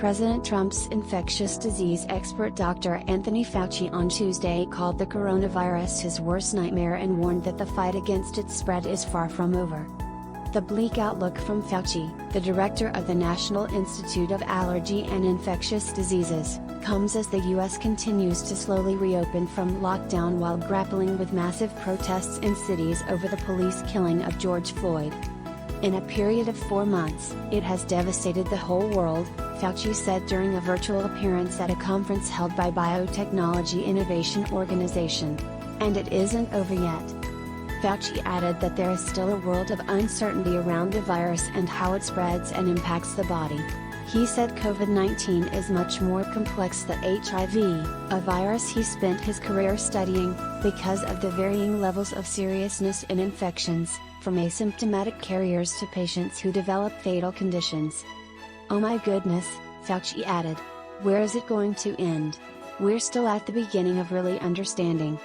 President Trump's infectious disease expert Dr. Anthony Fauci on Tuesday called the coronavirus his worst nightmare and warned that the fight against its spread is far from over. The bleak outlook from Fauci, the director of the National Institute of Allergy and Infectious Diseases, comes as the U.S. continues to slowly reopen from lockdown while grappling with massive protests in cities over the police killing of George Floyd. In a period of 4 months, it has devastated the whole world, Fauci said during a virtual appearance at a conference held by Biotechnology Innovation Organization. And it isn't over yet. Fauci added that there is still a world of uncertainty around the virus and how it spreads and impacts the body. He said COVID-19 is much more complex than HIV, a virus he spent his career studying, because of the varying levels of seriousness in infections, from asymptomatic carriers to patients who develop fatal conditions. "Oh my goodness," Fauci added. "Where is it going to end? We're still at the beginning of really understanding."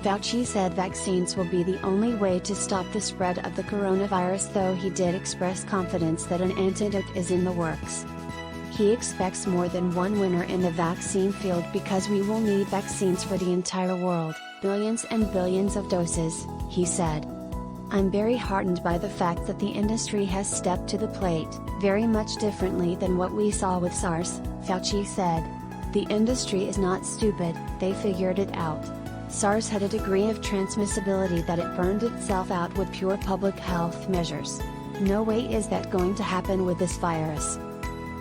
Fauci said vaccines will be the only way to stop the spread of the coronavirus, though he did express confidence that an antidote is in the works. He expects more than one winner in the vaccine field because we will need vaccines for the entire world, billions and billions of doses, he said. "I'm very heartened by the fact that the industry has stepped to the plate, very much differently than what we saw with SARS," Fauci said. "The industry is not stupid, they figured it out. SARS had a degree of transmissibility that it burned itself out with pure public health measures. No way is that going to happen with this virus."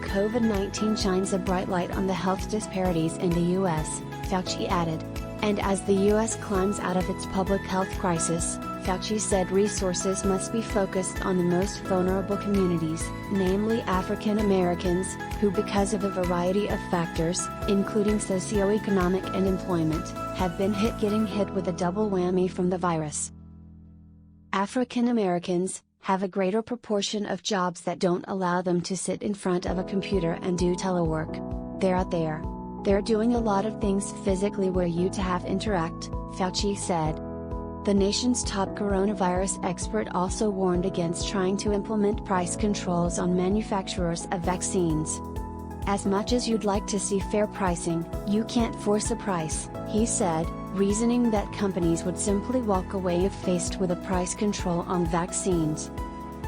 COVID-19 shines a bright light on the health disparities in the U.S., Fauci added. And as the U.S. climbs out of its public health crisis, Fauci said resources must be focused on the most vulnerable communities, namely African Americans, who because of a variety of factors, including socioeconomic and employment, have been getting hit with a double whammy from the virus. African Americans have a greater proportion of jobs that don't allow them to sit in front of a computer and do telework. They're out there. They're doing a lot of things physically where you to have interact, Fauci said. The nation's top coronavirus expert also warned against trying to implement price controls on manufacturers of vaccines. "As much as you'd like to see fair pricing, you can't force a price," he said, reasoning that companies would simply walk away if faced with a price control on vaccines.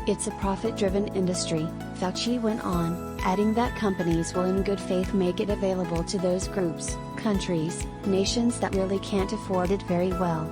"It's a profit-driven industry," Fauci went on, adding that companies will in good faith make it available to those groups, countries, nations that really can't afford it very well.